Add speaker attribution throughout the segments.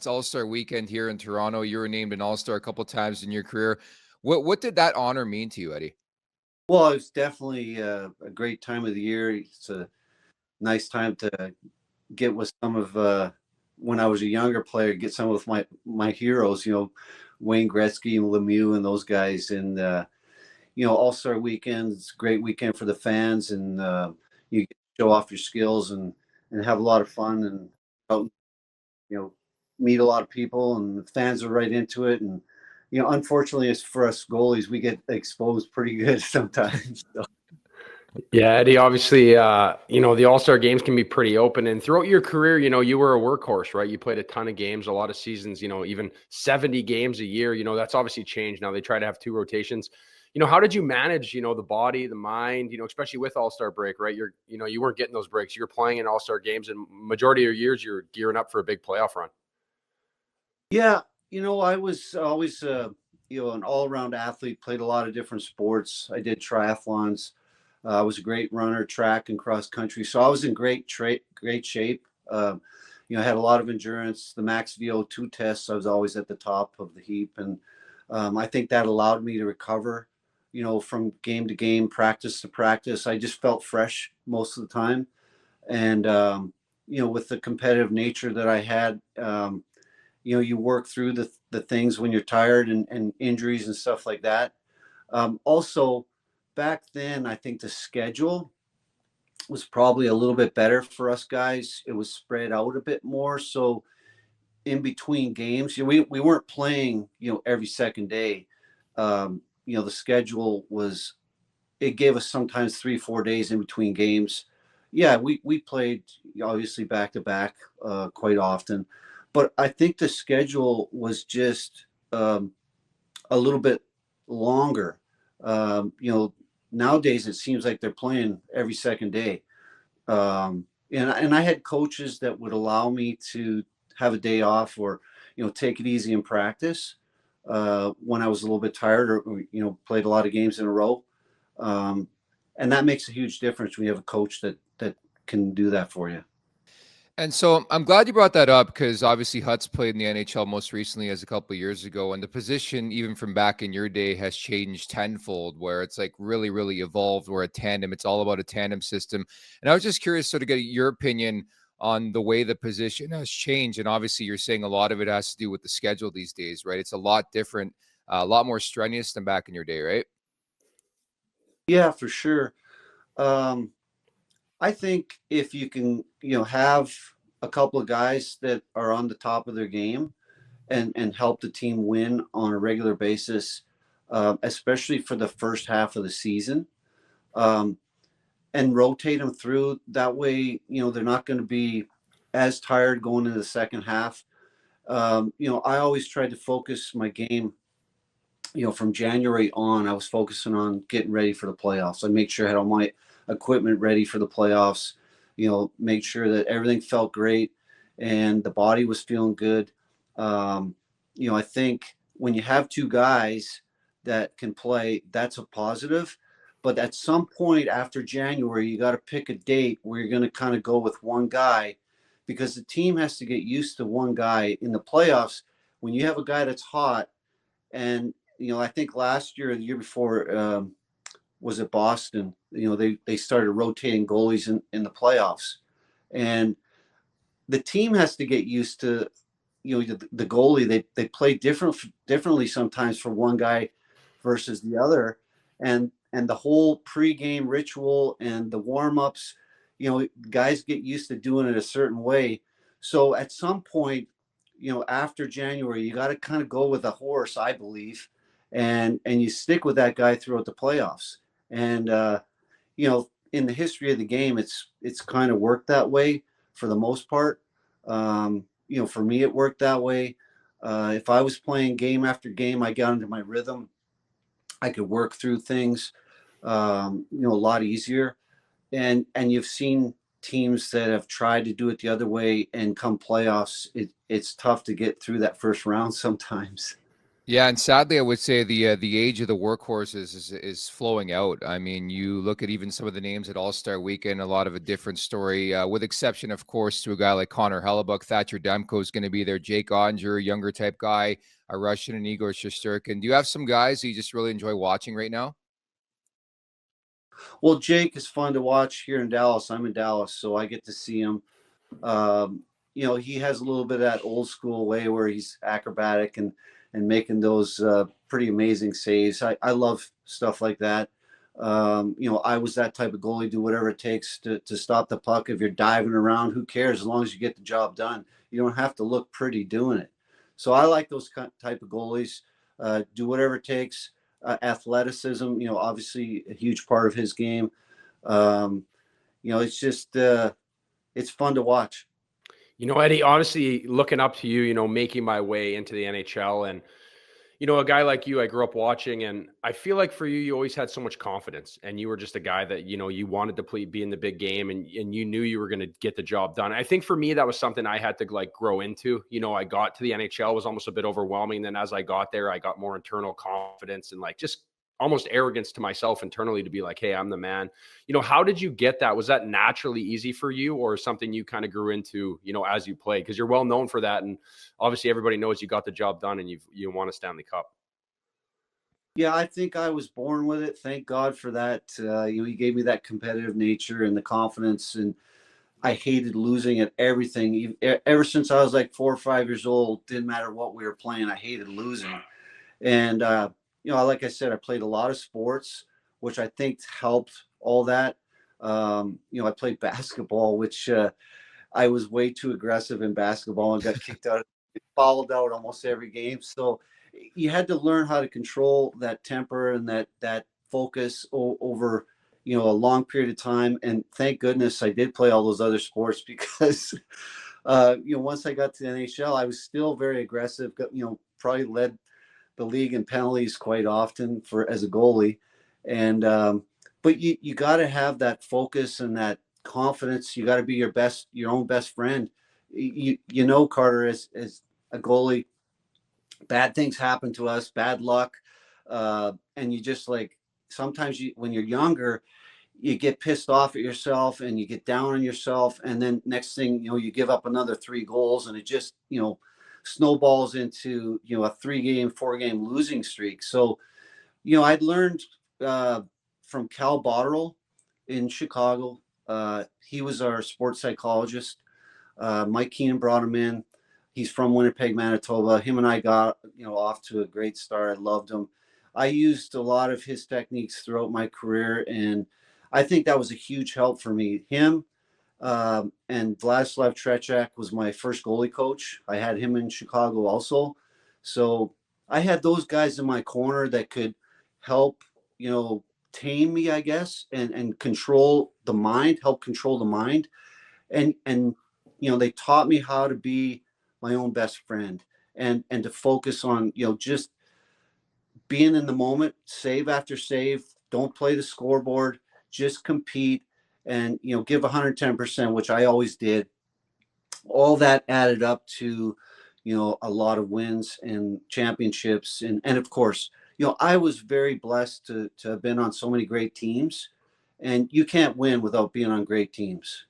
Speaker 1: It's All-Star Weekend here in Toronto. You were named an All-Star a couple times in your career. What did that honor mean to you, Eddie?
Speaker 2: Well, it's definitely a great time of the year. It's a nice time to get with some of when I was a younger player, get some of my heroes. Wayne Gretzky and Lemieux and those guys. And All Star Weekend. It's a great weekend for the fans, and you get to show off your skills and have a lot of fun and out, you know meet a lot of people, and the fans are right into it. And unfortunately, it's for us goalies, we get exposed pretty good sometimes. So.
Speaker 3: Yeah, Eddie, obviously, the All-Star games can be pretty open. And throughout your career, you were a workhorse, right? You played a ton of games, a lot of seasons, even 70 games a year. That's obviously changed. Now they try to have 2 rotations. How did you manage, the body, the mind, especially with All-Star break, right? You weren't getting those breaks. You were playing in All-Star games, and majority of your years, you're gearing up for a big playoff run.
Speaker 2: Yeah, I was always an all-around athlete, played a lot of different sports. I did triathlons. I was a great runner, track and cross country. So I was in great shape. I had a lot of endurance. The max VO2 tests, I was always at the top of the heap. And I think that allowed me to recover, from game to game, practice to practice. I just felt fresh most of the time. And, with the competitive nature that I had, you work through the things when you're tired and injuries and stuff like that. Also, back then, I think the schedule was probably a little bit better for us guys. It was spread out a bit more. So in between games, we weren't playing, every second day. The schedule it gave us sometimes 3-4 days in between games. Yeah, we played obviously back to back quite often, but I think the schedule was just a little bit longer. Nowadays it seems like they're playing every second day. And I had coaches that would allow me to have a day off, or take it easy in practice when I was a little bit tired, or played a lot of games in a row. And that makes a huge difference when you have a coach that can do that for you.
Speaker 1: And so I'm glad you brought that up, because obviously Hut's played in the NHL most recently as a couple of years ago. And the position, even from back in your day, has changed tenfold, where it's like really, really evolved. We're a tandem. It's all about a tandem system. And I was just curious to get your opinion on the way the position has changed. And obviously you're saying a lot of it has to do with the schedule these days, right? It's a lot different, a lot more strenuous than back in your day, right?
Speaker 2: Yeah, for sure. I think if you can, have a couple of guys that are on the top of their game and help the team win on a regular basis, especially for the first half of the season, and rotate them through that way, they're not going to be as tired going into the second half. I always tried to focus my game, from January on. I was focusing on getting ready for the playoffs. I made sure I had all my equipment ready for the playoffs, make sure that everything felt great and the body was feeling good. I think when you have 2 guys that can play, that's a positive. But at some point after January, you got to pick a date where you're going to kind of go with one guy, because the team has to get used to one guy in the playoffs. When you have a guy that's hot, and I think last year or the year before, was it Boston? They started rotating goalies in the playoffs, and the team has to get used to the goalie. They play differently sometimes for one guy versus the other, and the whole pregame ritual and the warm-ups, guys get used to doing it a certain way. So at some point, after January, you got to kind of go with a horse, I believe, and you stick with that guy throughout the playoffs. And in the history of the game, it's kind of worked that way for the most part. For me, it worked that way. If I was playing game after game, I got into my rhythm. I could work through things, a lot easier. And you've seen teams that have tried to do it the other way, and come playoffs, it's tough to get through that first round sometimes.
Speaker 1: Yeah, and sadly, I would say the age of the workhorses is flowing out. I mean, you look at even some of the names at All Star Weekend, a lot of a different story, with exception, of course, to a guy like Connor Hellebuck. Thatcher Demko is going to be there. Jake Onger, younger type guy, a Russian, and Igor Shesterkin. Do you have some guys that you just really enjoy watching right now?
Speaker 2: Well, Jake is fun to watch here in Dallas. I'm in Dallas, so I get to see him. He has a little bit of that old school way where he's acrobatic and making those pretty amazing saves. I love stuff like that. I was that type of goalie, do whatever it takes to stop the puck. If you're diving around, who cares? As long as you get the job done, you don't have to look pretty doing it. So I like those type of goalies. Do whatever it takes. Athleticism, obviously a huge part of his game. It's just it's fun to watch.
Speaker 3: Eddie, honestly, looking up to you, making my way into the NHL, and a guy like you, I grew up watching, and I feel like for you, you always had so much confidence, and you were just a guy that, you wanted to be in the big game, and you knew you were going to get the job done. I think for me, that was something I had to grow into. I got to the NHL, was almost a bit overwhelming. Then as I got there, I got more internal confidence and just almost arrogance to myself internally to be like, hey, I'm the man. How did you get that? Was that naturally easy for you, or something you kind of grew into, as you played? Because you're well known for that. And obviously everybody knows you got the job done and you won a Stanley Cup.
Speaker 2: Yeah, I think I was born with it. Thank God for that. He gave me that competitive nature and the confidence, and I hated losing at everything. Ever since I was like 4 or 5 years old, didn't matter what we were playing, I hated losing. And like I said, I played a lot of sports, which I think helped all that. I played basketball, which I was way too aggressive in basketball and got kicked out, fouled out almost every game. So you had to learn how to control that temper and that focus over a long period of time. And thank goodness I did play all those other sports because once I got to the NHL, I was still very aggressive. Probably led the league in penalties quite often as a goalie. And but you got to have that focus and that confidence. You got to be your own best friend. Carter, as a goalie, bad things happen to us, bad luck, and you just sometimes when you're younger, you get pissed off at yourself and you get down on yourself, and then next thing you give up another 3 goals, and it just snowballs into a 3-game, 4-game losing streak. So I'd learned from Cal Botterill in Chicago. He was our sports psychologist. Mike Keenan brought him in. He's from Winnipeg, Manitoba. Him and I got off to a great start. I loved him. I used a lot of his techniques throughout my career, and I think that was a huge help for me. Him and Vladislav Tretiak was my first goalie coach. I had him in Chicago also. So I had those guys in my corner that could help, tame me, I guess, and control the mind, help control the mind. And they taught me how to be my own best friend and to focus on, just being in the moment, save after save. Don't play the scoreboard, just compete and, give 110%, which I always did. All that added up to, a lot of wins and championships. And of course, I was very blessed to have been on so many great teams, and you can't win without being on great teams.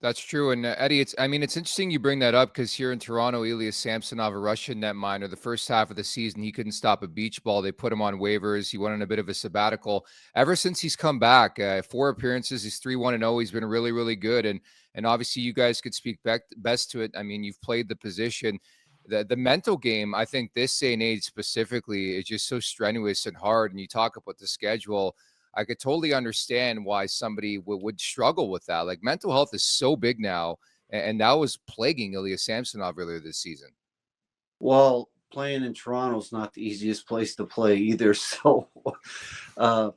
Speaker 1: That's true. And Eddie, it's interesting you bring that up because here in Toronto, Ilya Samsonov, a Russian netminder, the first half of the season, he couldn't stop a beach ball. They put him on waivers. He went on a bit of a sabbatical. Ever since he's come back, 4 appearances, he's 3-1-0. He's been really, really good. And obviously you guys could speak best to it. I mean, you've played the position. The mental game, I think this day and age specifically is just so strenuous and hard. And you talk about the schedule. I could totally understand why somebody would struggle with that. Like mental health is so big now, and that was plaguing Ilya Samsonov earlier this season.
Speaker 2: Well, playing in Toronto is not the easiest place to play either. So for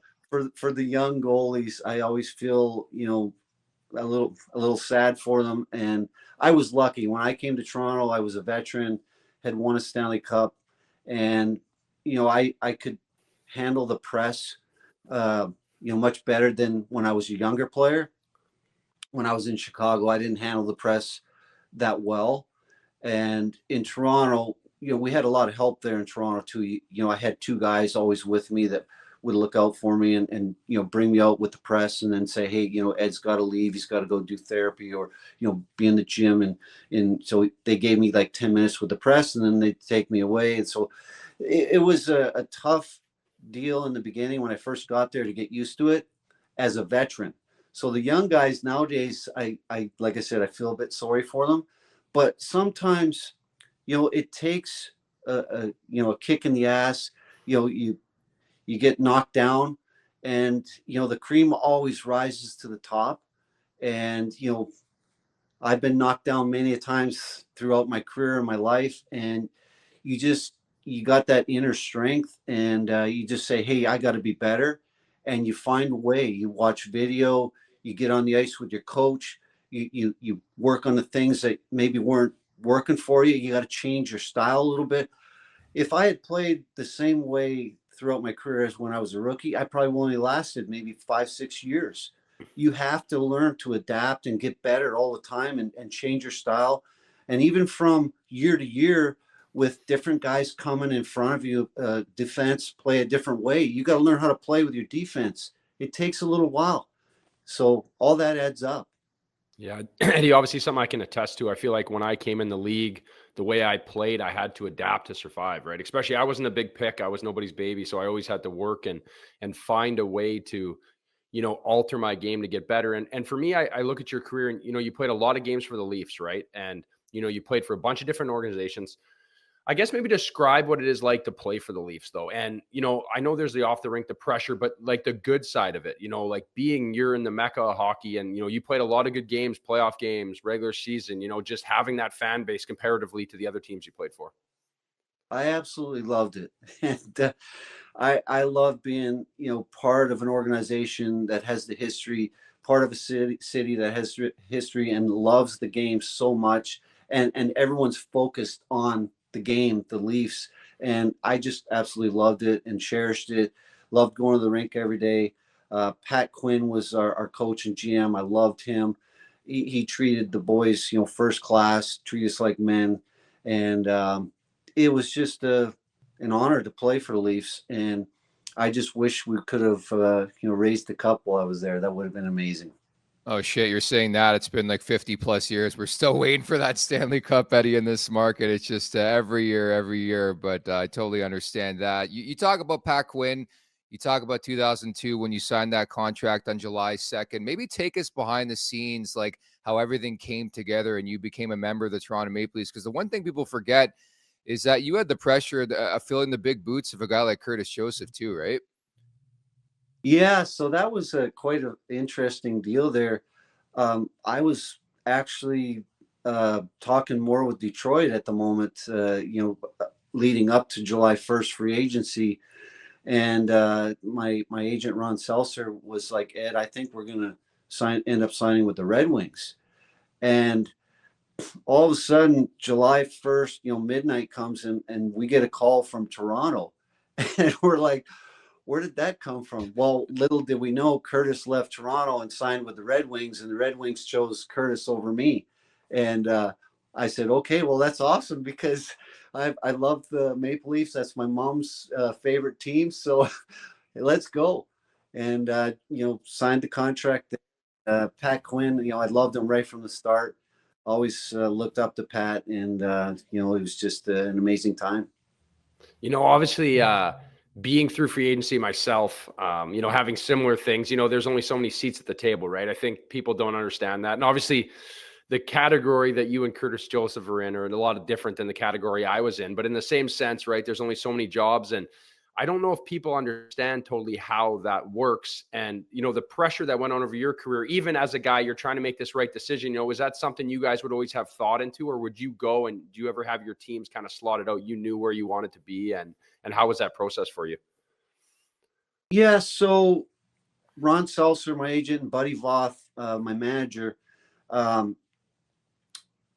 Speaker 2: the young goalies, I always feel, a little sad for them. And I was lucky. When I came to Toronto, I was a veteran, had won a Stanley Cup, and, I could handle the press much better than when I was a younger player. When I was in Chicago, I didn't handle the press that well. And in Toronto, we had a lot of help there in Toronto too. I had two guys always with me that would look out for me and bring me out with the press and then say, hey, Ed's got to leave. He's got to go do therapy or, be in the gym. And so they gave me like 10 minutes with the press and then they'd take me away. And so it was a tough deal in the beginning when I first got there to get used to it as a veteran. So the young guys nowadays, I like I said, I feel a bit sorry for them, but sometimes, it takes a kick in the ass. You get knocked down, and the cream always rises to the top. And I've been knocked down many times throughout my career and my life, and you got that inner strength, and you just say, hey, I got to be better. And you find a way. You watch video, you get on the ice with your coach, you work on the things that maybe weren't working for you. You got to change your style a little bit. If I had played the same way throughout my career as when I was a rookie, I probably only lasted maybe 5-6 years. You have to learn to adapt and get better all the time and change your style. And even from year to year, with different guys coming in front of you, defense play a different way. You got to learn how to play with your defense. It takes a little while. So all that adds up.
Speaker 3: Yeah, Eddie, obviously something I can attest to. I feel like when I came in the league, the way I played, I had to adapt to survive, right? Especially I wasn't a big pick. I was nobody's baby. So I always had to work and find a way to, alter my game to get better. And for me, I look at your career and, you played a lot of games for the Leafs, right? And, you played for a bunch of different organizations. I guess maybe describe what it is like to play for the Leafs, though. And, I know there's the off the rink, the pressure, but like the good side of it, like you're in the mecca of hockey and, you played a lot of good games, playoff games, regular season, just having that fan base comparatively to the other teams you played for.
Speaker 2: I absolutely loved it. And I love being, part of an organization that has the history, part of a city that has history and loves the game so much. And everyone's focused on the game, the Leafs. And I just absolutely loved it and cherished it. Loved going to the rink every day. Pat Quinn was our coach and GM. I loved him. He treated the boys, first class, treat us like men. And it was just an honor to play for the Leafs. And I just wish we could have, raised the cup while I was there. That would have been amazing.
Speaker 1: Oh shit, you're saying that it's been like 50 plus years. We're still waiting for that Stanley Cup, Eddie, in this market. It's just every year. But I totally understand that. You talk about Pat Quinn. You talk about 2002 when you signed that contract on July 2nd. Maybe take us behind the scenes, like how everything came together and you became a member of the Toronto Maple Leafs. Because the one thing people forget is that you had the pressure of filling the big boots of a guy like Curtis Joseph too, right?
Speaker 2: Yeah, so that was quite an interesting deal there. I was actually talking more with Detroit at the moment, leading up to July 1st free agency. And my agent, Ron Seltzer, was like, Ed, I think we're going to end up signing with the Red Wings. And all of a sudden, July 1st, midnight comes and we get a call from Toronto. And we're like, where did that come from? Well, little did we know Curtis left Toronto and signed with the Red Wings, and the Red Wings chose Curtis over me. And I said, okay, well, that's awesome because I love the Maple Leafs. That's my mom's favorite team. So let's go. And, signed the contract. Pat Quinn, I loved him right from the start. Always looked up to Pat, and, it was just an amazing time.
Speaker 3: Obviously, being through free agency myself, having similar things, there's only so many seats at the table, right? I think people don't understand that. And obviously the category that you and Curtis Joseph are in are a lot different than the category I was in, but in the same sense, right? There's only so many jobs. And I don't know if people understand totally how that works. And, the pressure that went on over your career, even as a guy, you're trying to make this right decision, is that something you guys would always have thought into, or would you go and do you ever have your teams kind of slotted out? You knew where you wanted to be, and how was that process for you?
Speaker 2: Yeah. So Ron Seltzer, my agent, and Buddy Voth, my manager,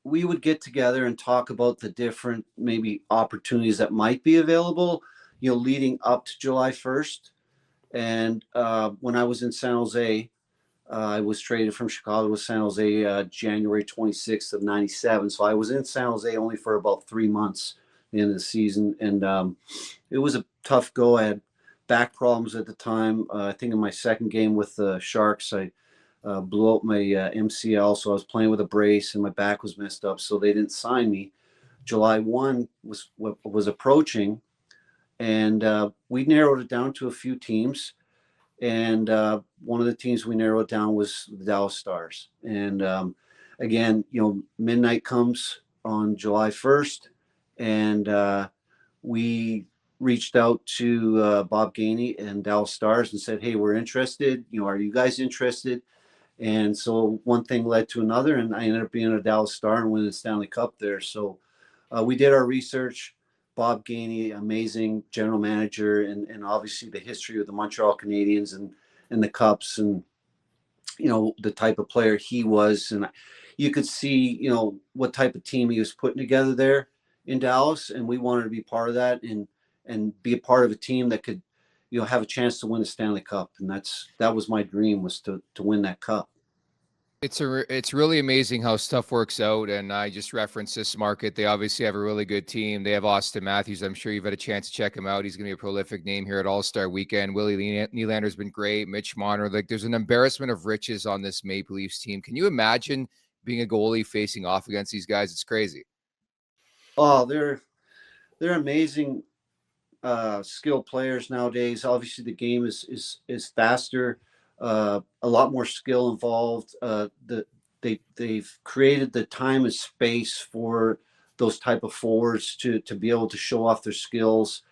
Speaker 2: we would get together and talk about the different maybe opportunities that might be available, leading up to July 1st. And when I was in San Jose, I was traded from Chicago to San Jose January 26th of 97. So I was in San Jose only for about 3 months. the end of the season. And it was a tough go. I had back problems at the time. I think in my second game with the Sharks, I blew out my MCL, so I was playing with a brace and my back was messed up, so they didn't sign me. July 1 was approaching, and we narrowed it down to a few teams. And one of the teams we narrowed down was the Dallas Stars. And again, midnight comes on July 1st, and we reached out to Bob Gainey and Dallas Stars and said, "Hey, we're interested. Are you guys interested?" And so one thing led to another, and I ended up being a Dallas Star and winning the Stanley Cup there. So we did our research. Bob Gainey, amazing general manager, and obviously the history of the Montreal Canadiens and the Cups, and the type of player he was, and you could see what type of team he was putting together there in Dallas, and we wanted to be part of that and be a part of a team that could have a chance to win the Stanley Cup, and that was my dream, was to win that cup.
Speaker 1: It's really amazing how stuff works out. And I just referenced this market. They obviously have a really good team. They have Austin Matthews. I'm sure you've had a chance to check him out. He's going to be a prolific name here at All-Star Weekend. Willie Nylander's been great. Mitch Marner. Like, there's an embarrassment of riches on this Maple Leafs team. Can you imagine being a goalie facing off against these guys? It's crazy.
Speaker 2: Oh, they're amazing skilled players nowadays. Obviously, the game is faster. A lot more skill involved. They've created the time and space for those type of forwards to be able to show off their skills.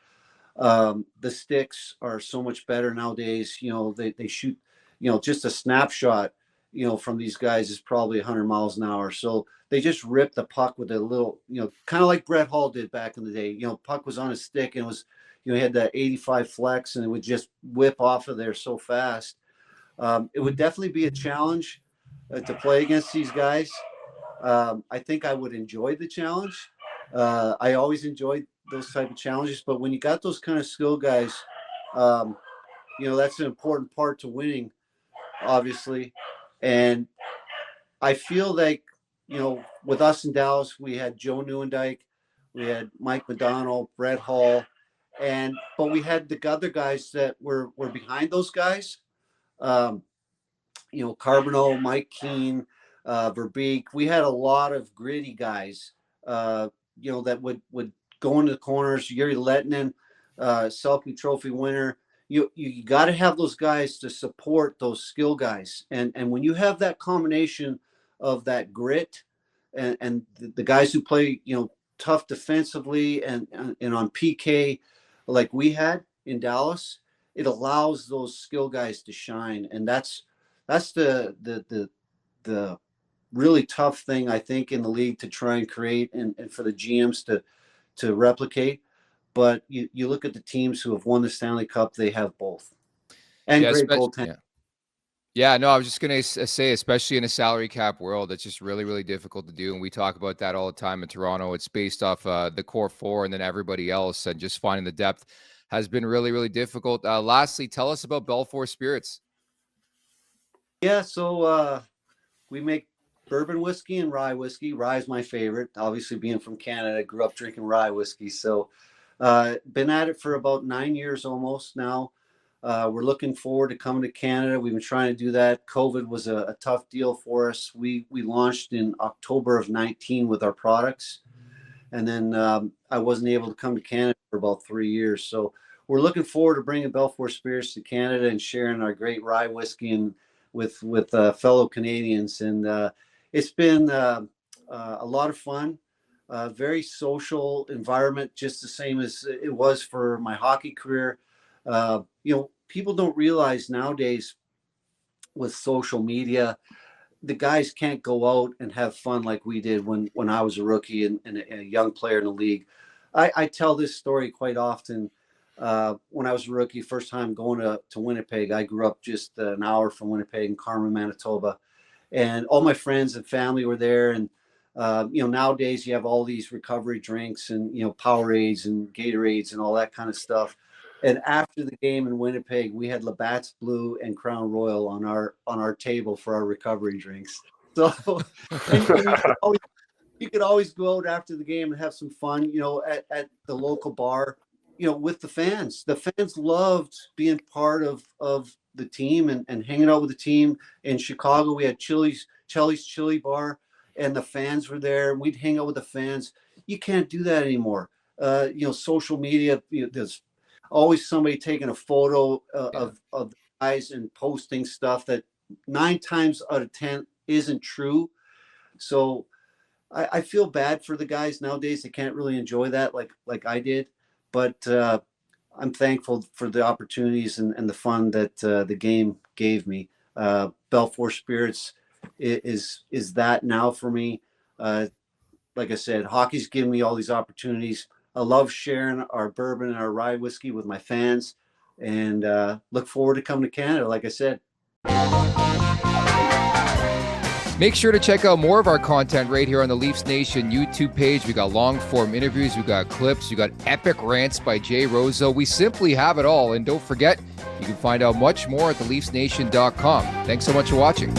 Speaker 2: The sticks are so much better nowadays. They shoot, just a snapshot, from these guys is probably 100 miles an hour. So they just rip the puck with a little, kind of like Brett Hull did back in the day. Puck was on a stick and was, he had that 85 flex, and it would just whip off of there so fast. It would definitely be a challenge to play against these guys. I think I would enjoy the challenge. I always enjoyed those type of challenges, but when you got those kind of skill guys, that's an important part to winning, obviously. And I feel like, with us in Dallas, we had Joe Nieuwendyk, we had Mike Modano, Brett Hull, but we had the other guys that were behind those guys. Carbonneau, Mike Keane, Verbeek. We had a lot of gritty guys, that would go into the corners. Yuri Lettinen, Selke Trophy winner. You got to have those guys to support those skill guys. And when you have that combination of that grit and the guys who play, tough defensively and on PK, like we had in Dallas, it allows those skill guys to shine. And that's the really tough thing, I think, in the league to try and create and for the GMs to replicate. But you look at the teams who have won the Stanley Cup, they have both. And great goaltending.
Speaker 1: Yeah, no, I was just going to say, especially in a salary cap world, it's just really, really difficult to do. And we talk about that all the time in Toronto. It's based off the core four and then everybody else. And just finding the depth has been really, really difficult. Lastly, tell us about Belfour Spirits.
Speaker 2: Yeah, so we make bourbon whiskey and rye whiskey. Rye is my favorite. Obviously, being from Canada, I grew up drinking rye whiskey. So been at it for about 9 years almost now. We're looking forward to coming to Canada. We've been trying to do that. COVID was a tough deal for us. We launched in October of 19 with our products. And then I wasn't able to come to Canada for about 3 years. So we're looking forward to bringing Belfour Spirits to Canada and sharing our great rye whiskey and with fellow Canadians. And it's been a lot of fun, very social environment, just the same as it was for my hockey career. People don't realize nowadays with social media, the guys can't go out and have fun like we did when I was a rookie and a young player in the league. I tell this story quite often. When I was a rookie, first time going to Winnipeg, I grew up just an hour from Winnipeg in Carmen, Manitoba. And all my friends and family were there. And, nowadays you have all these recovery drinks and, Powerades and Gatorades and all that kind of stuff. And after the game in Winnipeg, we had Labatt's Blue and Crown Royal on our table for our recovery drinks. So, you could always go out after the game and have some fun, at the local bar, with the fans. The fans loved being part of the team and hanging out with the team. In Chicago, we had Chili's Chili Bar, and the fans were there, and we'd hang out with the fans. You can't do that anymore. Social media, there's always somebody taking a photo of the guys and posting stuff that 9 times out of 10 isn't true. So I feel bad for the guys nowadays. They can't really enjoy that like I did, but I'm thankful for the opportunities and the fun that the game gave me. Belfour Spirits is that now for me. Like I said, hockey's given me all these opportunities. I love sharing our bourbon and our rye whiskey with my fans, and look forward to coming to Canada, like I said.
Speaker 1: Make sure to check out more of our content right here on the Leafs Nation YouTube page. We got long form interviews, we got clips, we got epic rants by Jay Roseau. We simply have it all. And don't forget, you can find out much more at theleafsnation.com. Thanks so much for watching.